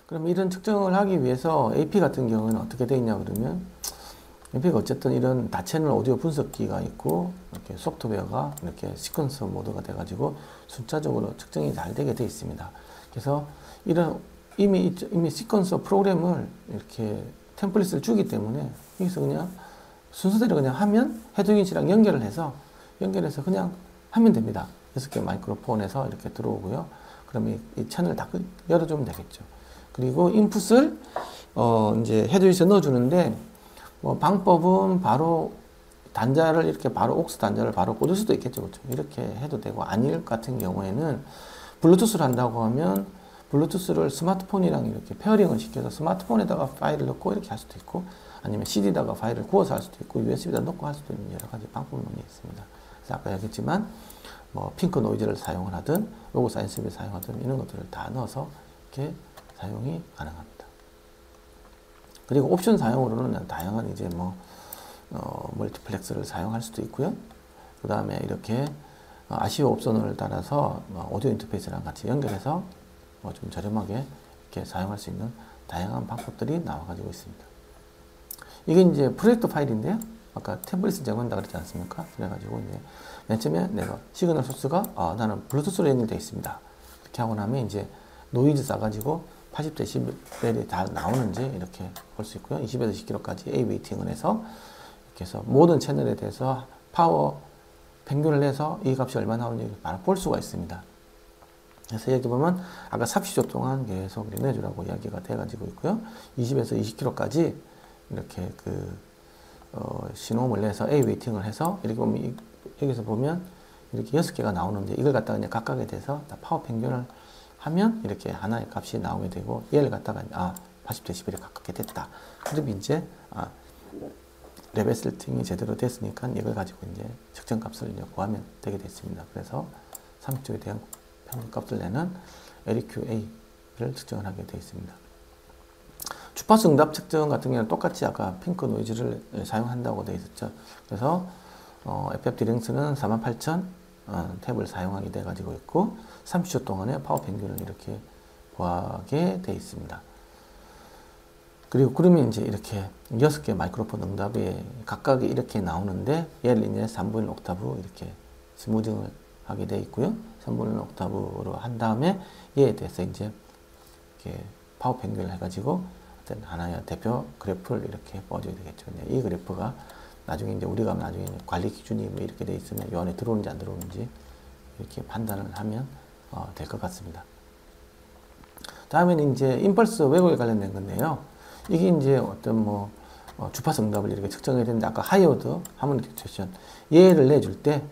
그럼 이런 측정을 하기 위해서 AP 같은 경우는 어떻게 되어 있냐 그러면 AP가 어쨌든 이런 다채널 오디오 분석기가 있고 이렇게 소프트웨어가 이렇게 시퀀서 모드가 돼가지고 숫자적으로 측정이 잘 되게 되어 있습니다. 그래서 이런 이미 시퀀서 프로그램을 이렇게 템플릿을 주기 때문에 여기서 그냥 순서대로 그냥 하면 헤드윈이랑 연결해서 그냥 하면 됩니다. 6개 마이크로폰에서 이렇게 들어오고요. 그럼 이 채널 다 열어주면 되겠죠. 그리고 인풋을 이제 헤드윈에 넣어주는데 뭐 방법은 바로 단자를 이렇게 바로 옥스 단자를 바로 꽂을 수도 있겠죠. 그렇죠? 이렇게 해도 되고 아닐 같은 경우에는 블루투스를 한다고 하면 블루투스를 스마트폰이랑 이렇게 페어링을 시켜서 스마트폰에다가 파일을 넣고 이렇게 할 수도 있고 아니면 CD에다가 파일을 구워서 할 수도 있고 USB에다 넣고 할 수도 있는 여러 가지 방법론이 있습니다. 그래서 아까 얘기했지만 뭐 핑크 노이즈를 사용을 하든 로고 사이언스를 사용하든 이런 것들을 다 넣어서 이렇게 사용이 가능합니다. 그리고 옵션 사용으로는 다양한 이제 뭐 멀티플렉스를 사용할 수도 있고요. 그 다음에 이렇게 아시오 옵션을 따라서 오디오 인터페이스랑 같이 연결해서 좀 저렴하게 이렇게 사용할 수 있는 다양한 방법들이 나와가지고 있습니다. 이게 이제 프로젝트 파일인데요. 아까 템플릿을 제공한다 그랬지 않습니까? 그래가지고 이제 맨 처음에 내가 시그널 소스가 나는 블루투스로 연결되어 있습니다. 이렇게 하고 나면 이제 노이즈 싸가지고 80dB이 다 나오는지 이렇게 볼 수 있고요. 20에서 10kHz까지 A 웨이팅을 해서 이렇게 해서 모든 채널에 대해서 파워 평균을 해서 이 값이 얼마 나오는지 바로 볼 수가 있습니다. 그래서 여기 보면 아까 30초 동안 계속 내주라고 이야기가 돼가지고 있고요. 20에서 20kHz까지 이렇게 신호음을 내서 A 웨이팅을 해서 이렇게 보면 여기서 보면 이렇게 6개가 나오는데 이걸 갖다가 그냥 각각에 대해서 다 파워 평균을 하면 이렇게 하나의 값이 나오게 되고 얘를 갖다가 80dB에 가깝게 됐다. 그럼 이제 레벨 세팅이 제대로 됐으니까 이걸 가지고 이제 측정 값을 이제 구하면 되게 됐습니다. 그래서 30초에 대한 평균 값을 내는 LEQA를 측정을 하게 되어 있습니다. 주파수 응답 측정 같은 경우는 똑같이 아까 핑크 노이즈를 사용한다고 되어 있었죠. 그래서 FF 디랭스는 48000 탭을 사용하게 돼 가지고 있고 30초 동안의 파워 평균을 이렇게 구하게 되어 있습니다. 그리고 그러면 이제 이렇게 6개 마이크로폰 응답이 각각 이렇게 나오는데 얘를 이제 3분의 1 옥타브 이렇게 스무징을 하게 되어 있고요. 3분의 1 옥타브로 한 다음에 얘에 대해서 이제 이렇게 파워 평균을 해가지고 어떤 하나의 대표 그래프를 이렇게 뽑아줘야 되겠죠. 이 그래프가 나중에 이제 우리가 나중에 관리 기준이 뭐 이렇게 돼 있으면 요 안에 들어오는지 안 들어오는지 이렇게 판단을 하면 될 것 같습니다. 다음에는 이제 임펄스 왜곡에 관련된 건데요. 이게 이제 어떤 주파수 응답을 이렇게 측정해야 되는데 아까 하이어드 하모닉 디텍션 얘를 내줄 때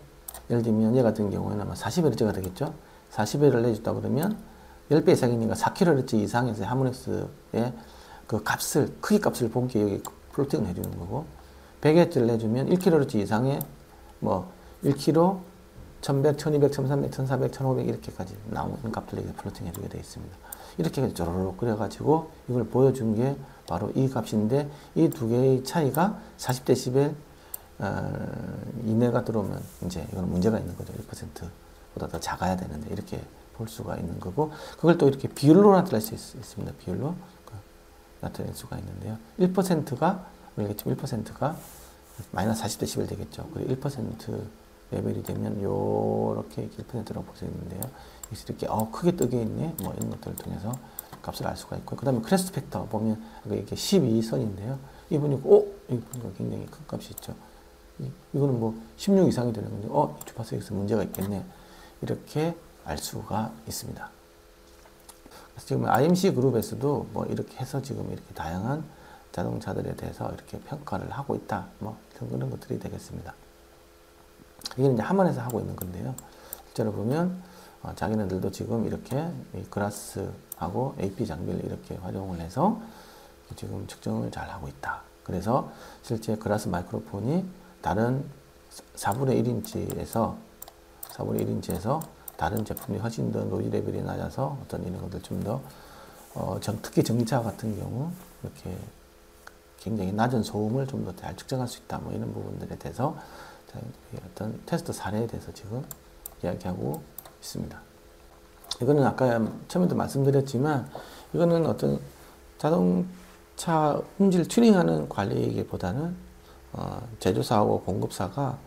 예를 들면 얘 같은 경우에는 아마 40Hz가 되겠죠. 40Hz를 내줬다 그러면 10배 이상이니까 4kHz 이상에서 하모닉스의 그 값을 크기 값을 본게 여기 플로팅을 해주는 거고 100Hz를 내주면 1kHz 이상의 1kg, 1100, 1200, 1300, 1400, 1500 이렇게까지 나오는 값들을 플로팅 해주게 되어 있습니다. 이렇게 쪼르륵 그려가지고 이걸 보여준 게 바로 이 값인데 이 두 개의 차이가 40dB 이내가 들어오면 이제 이건 문제가 있는 거죠. 1%보다 더 작아야 되는데 이렇게 볼 수가 있는 거고 그걸 또 이렇게 비율로 나타낼 수 있습니다. 비율로 나타낼 수가 있는데요. 1%가 모르겠지만 1%가 마이너스 40dB 되겠죠. 그리고 1% 레벨이 되면 요렇게 1%라고 볼 수 있는데요. 이렇게 크게 뜨게 있네. 이런 것들을 통해서 값을 알 수가 있고 그 다음에 크레스트 팩터 보면 이게 12선인데요. 이 보니까 여기 보니까 굉장히 큰 값이 있죠. 이거는 16 이상이 되는 건데 이 주파수에서 문제가 있겠네. 이렇게 알 수가 있습니다. 그래서 지금 IMC 그룹에서도 이렇게 해서 지금 이렇게 다양한 자동차들에 대해서 이렇게 평가를 하고 있다. 그런 것들이 되겠습니다. 이게 이제 하만에서 하고 있는 건데요. 실제로 보면 자기네들도 지금 이렇게 그라스하고 AP 장비를 이렇게 활용을 해서 지금 측정을 잘 하고 있다. 그래서 실제 그라스 마이크로폰이 다른 4분의 1인치에서 다른 제품이 훨씬 더 노이즈 레벨이 낮아서 어떤 이런 것들 좀 더 특히 전기차 같은 경우 이렇게 굉장히 낮은 소음을 좀 더 잘 측정할 수 있다. 이런 부분들에 대해서 어떤 테스트 사례에 대해서 지금 이야기하고 있습니다. 이거는 아까 처음에도 말씀드렸지만 이거는 어떤 자동차 품질 튜닝하는 관리이기보다는 제조사하고 공급사가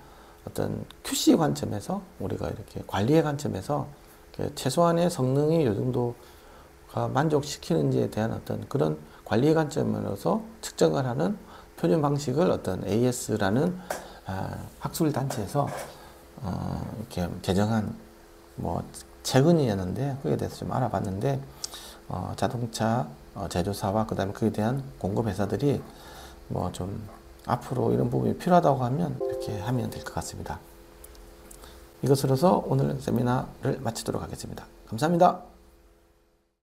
어떤 QC 관점에서 우리가 이렇게 관리의 관점에서 이렇게 최소한의 성능이 요 정도가 만족시키는지에 대한 어떤 그런 관리의 관점으로서 측정을 하는 표준 방식을 어떤 AS라는 학술 단체에서 이렇게 제정한 뭐 최근이었는데 그에 대해서 좀 알아봤는데 자동차 제조사와 그다음에 그에 대한 공급 회사들이 뭐 좀 앞으로 이런 부분이 필요하다고 하면 이렇게 하면 될 것 같습니다. 이것으로서 오늘 세미나를 마치도록 하겠습니다. 감사합니다.